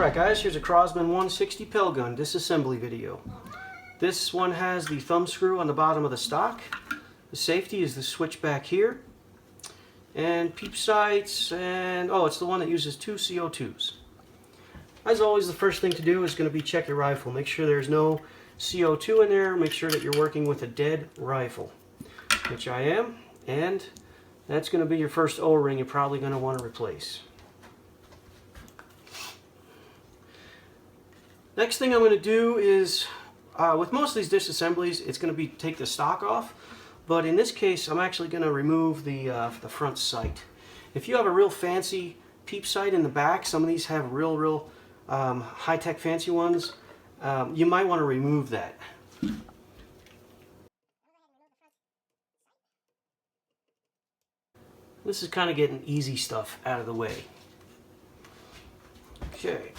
Alright guys, here's a Crosman 160 Pel gun disassembly video. This one has the thumb screw on the bottom of the stock. The safety is the switch back here. And peep sights, and oh, it's the one that uses 2 CO2s. As always, the first thing to do is going to be check your rifle. Make sure there's no CO2 in there. Make sure that you're working with a dead rifle, which I am. And that's going to be your first O-ring you're probably going to want to replace. Next thing I'm going to do is, with most of these disassemblies, it's going to be take the stock off. But in this case, I'm actually going to remove the front sight. If you have a real fancy peep sight in the back, some of these have real high-tech fancy ones, you might want to remove that. This is kind of getting easy stuff out of the way. Okay,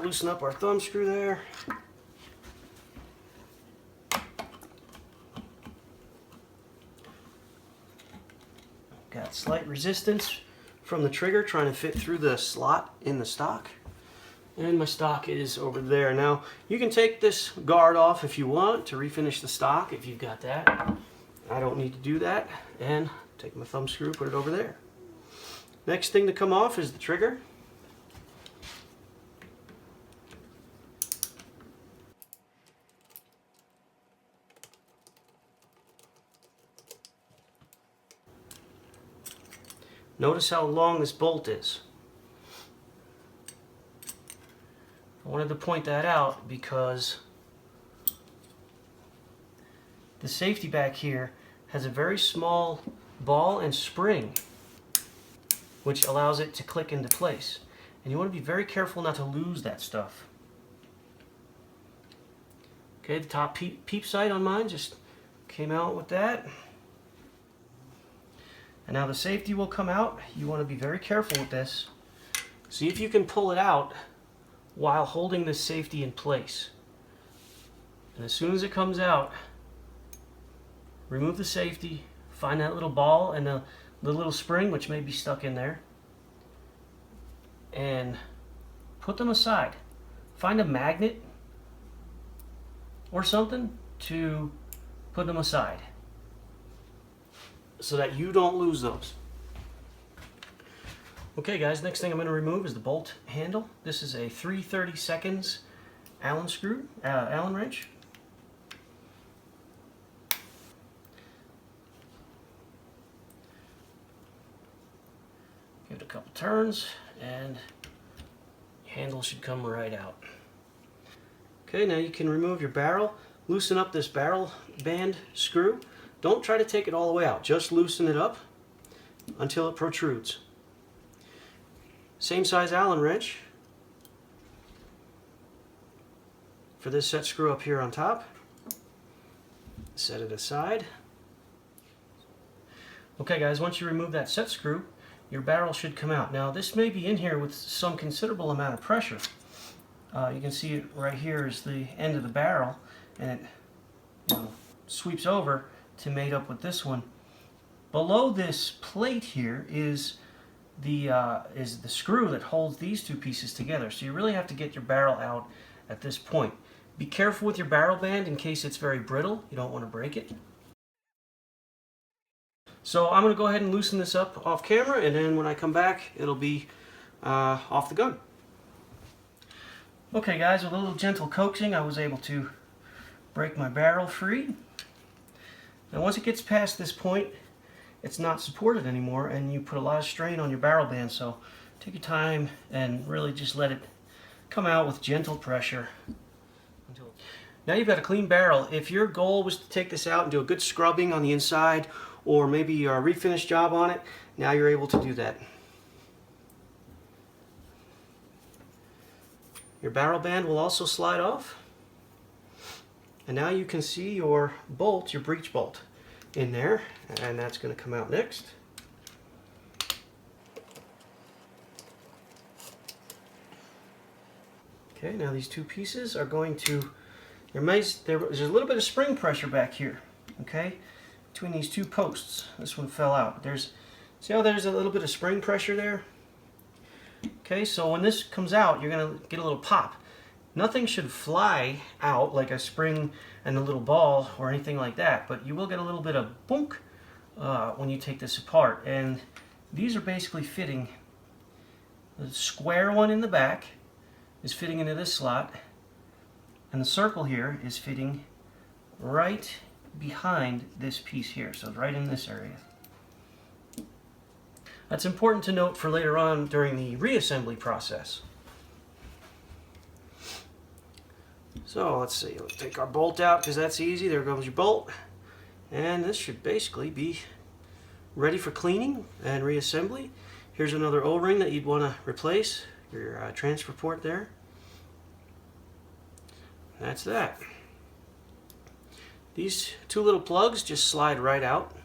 loosen up our thumb screw there. Got slight resistance from the trigger trying to fit through the slot in the stock. And my stock is over there. Now, you can take this guard off if you want to refinish the stock if you've got that. I don't need to do that. And take my thumb screw, put it over there. Next thing to come off is the trigger. Notice how long this bolt is. I wanted to point that out because the safety back here has a very small ball and spring which allows it to click into place. And you want to be very careful not to lose that stuff. Okay, the top peep sight on mine just came out with that. And now the safety will come out. You want to be very careful with this. See if you can pull it out while holding this safety in place. And as soon as it comes out, remove the safety, find that little ball and the little spring which may be stuck in there, and put them aside. Find a magnet or something to put them aside, so that you don't lose those. Okay guys, next thing I'm going to remove is the bolt handle. This is a 3/32 Allen wrench. Give it a couple turns and the handle should come right out. Okay, now you can remove your barrel. Loosen up this barrel band screw. Don't try to take it all the way out. Just loosen it up until it protrudes. Same size Allen wrench for this set screw up here on top. Set it aside. Okay guys, once you remove that set screw, your barrel should come out. Now this may be in here with some considerable amount of pressure. You can see it right here is the end of the barrel, and it sweeps over to mate up with this one. Below this plate here is the screw that holds these two pieces together. So you really have to get your barrel out at this point. Be careful with your barrel band in case it's very brittle. You don't want to break it. So I'm going to go ahead and loosen this up off camera, and then when I come back it'll be off the gun. Okay guys, with a little gentle coaxing I was able to break my barrel free. Now once it gets past this point, it's not supported anymore and you put a lot of strain on your barrel band, so take your time and really just let it come out with gentle pressure. Now you've got a clean barrel. If your goal was to take this out and do a good scrubbing on the inside, or maybe a refinish job on it, now you're able to do that. Your barrel band will also slide off. And now you can see your bolt, your breech bolt in there, and that's going to come out next. Okay, now these two pieces are going to, there's a little bit of spring pressure back here, okay, between these two posts. This one fell out. See how there's a little bit of spring pressure there? Okay, so when this comes out, you're going to get a little pop. Nothing should fly out like a spring and a little ball or anything like that, but you will get a little bit of boonk when you take this apart. And these are basically fitting. The square one in the back is fitting into this slot, and the circle here is fitting right behind this piece here, so right in this area. That's important to note for later on during the reassembly process. So let's see, let's take our bolt out because that's easy. There goes your bolt. And this should basically be ready for cleaning and reassembly. Here's another O-ring that you'd want to replace, your transfer port there. That's that. These two little plugs just slide right out.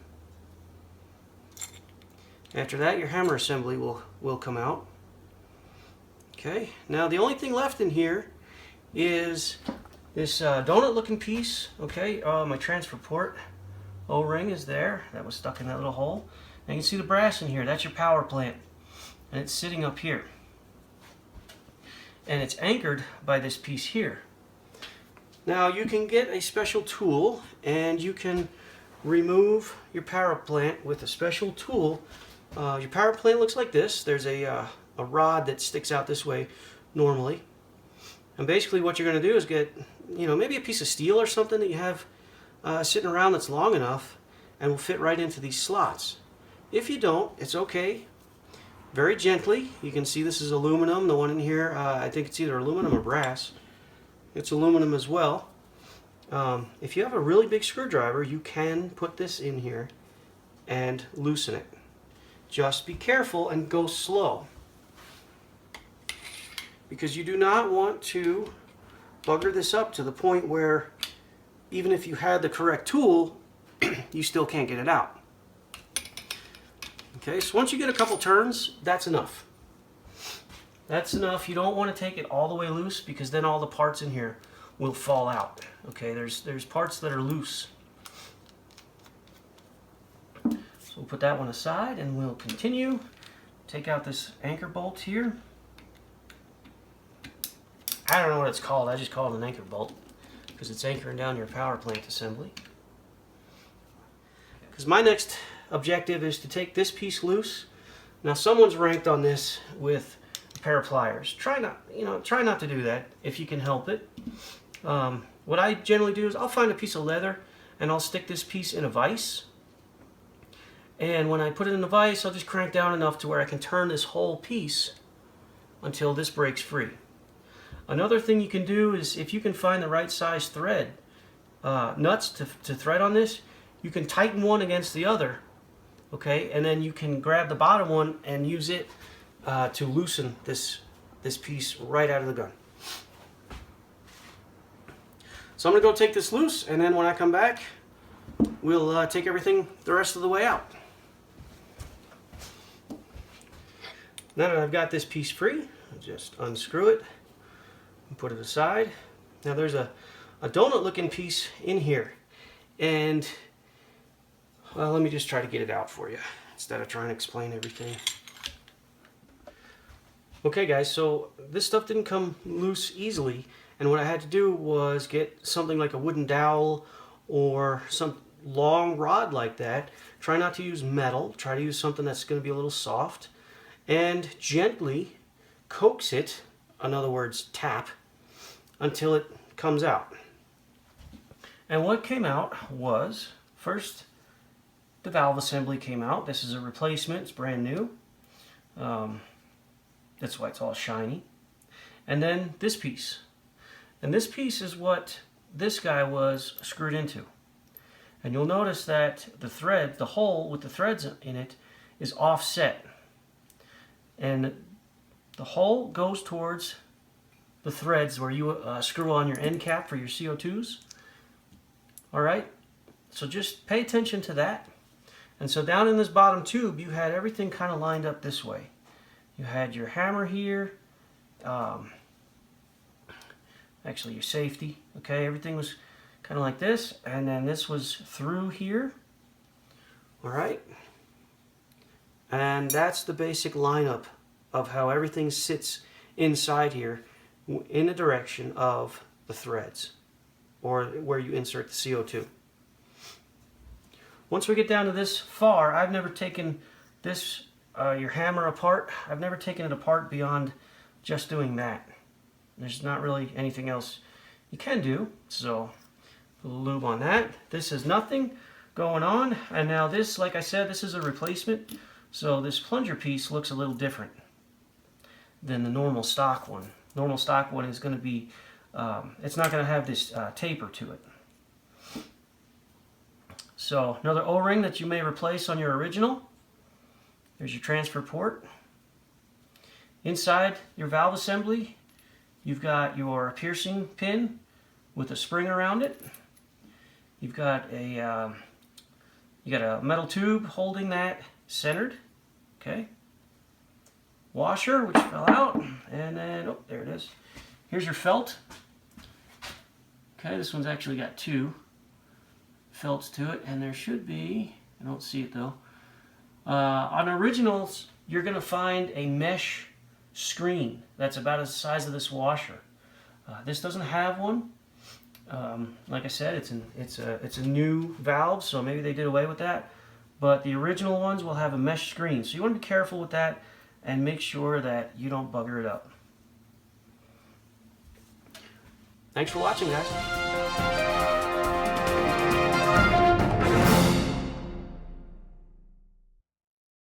After that, your hammer assembly will come out. Okay, now the only thing left in here is this donut looking piece. Okay, my transfer port O-ring is there. That was stuck in that little hole. And you can see the brass in here. That's your power plant. And it's sitting up here. And it's anchored by this piece here. Now you can get a special tool and you can remove your power plant with a special tool. Your power plant looks like this. There's a rod that sticks out this way normally. And basically what you're going to do is get, maybe a piece of steel or something that you have sitting around that's long enough and will fit right into these slots. If you don't, it's okay. Very gently. You can see this is aluminum. The one in here, I think it's either aluminum or brass. It's aluminum as well. If you have a really big screwdriver, you can put this in here and loosen it. Just be careful and go slow, because you do not want to bugger this up to the point where even if you had the correct tool, you still can't get it out. Okay, so once you get a couple turns, that's enough. That's enough. You don't want to take it all the way loose because then all the parts in here will fall out. Okay, there's parts that are loose. So we'll put that one aside and we'll continue. Take out this anchor bolt here. I don't know what it's called. I just call it an anchor bolt because it's anchoring down your power plant assembly. Because my next objective is to take this piece loose. Now someone's ranked on this with a pair of pliers. Try not to do that if you can help it. What I generally do is I'll find a piece of leather and I'll stick this piece in a vise. And when I put it in the vise, I'll just crank down enough to where I can turn this whole piece until this breaks free. Another thing you can do is if you can find the right size thread, nuts to thread on this, you can tighten one against the other, okay, and then you can grab the bottom one and use it to loosen this piece right out of the gun. So I'm going to go take this loose, and then when I come back, we'll take everything the rest of the way out. Now that I've got this piece free, I'll just unscrew it and put it aside. Now there's a donut looking piece in here, and well, let me just try to get it out for you instead of trying to explain everything. Okay guys, so this stuff didn't come loose easily, and what I had to do was get something like a wooden dowel or some long rod like that. Try not to use metal, try to use something that's going to be a little soft, and gently coax it, in other words tap, until it comes out. And what came out was, first the valve assembly came out. This is a replacement, it's brand new. That's why it's all shiny. And then this piece. And this piece is what this guy was screwed into. And you'll notice that the thread, the hole with the threads in it, is offset. And the hole goes towards the threads where you screw on your end cap for your CO2s. Alright, so just pay attention to that. And so down in this bottom tube, you had everything kind of lined up this way. You had your hammer here, actually your safety, okay, everything was kind of like this, and then this was through here, all right, and that's the basic lineup of how everything sits inside here in the direction of the threads, or where you insert the CO2. Once we get down to this far, I've never taken this, your hammer apart. I've never taken it apart beyond just doing that. There's not really anything else you can do, so put a lube on that. This is nothing going on, and now this, like I said, this is a replacement, so this plunger piece looks a little different than the normal stock one. Normal stock one is going to be, it's not going to have this taper to it. So another O-ring that you may replace on your original. There's your transfer port. Inside your valve assembly, you've got your piercing pin with a spring around it. You've got a metal tube holding that centered. Okay. Washer, which fell out, and then, oh, there it is. Here's your felt. Okay, this one's actually got two felts to it, and there should be, I don't see it though. On originals, you're going to find a mesh screen that's about the size of this washer. This doesn't have one. Like I said, it's a new valve, so maybe they did away with that. But the original ones will have a mesh screen, so you want to be careful with that and make sure that you don't bugger it up. Thanks for watching, guys.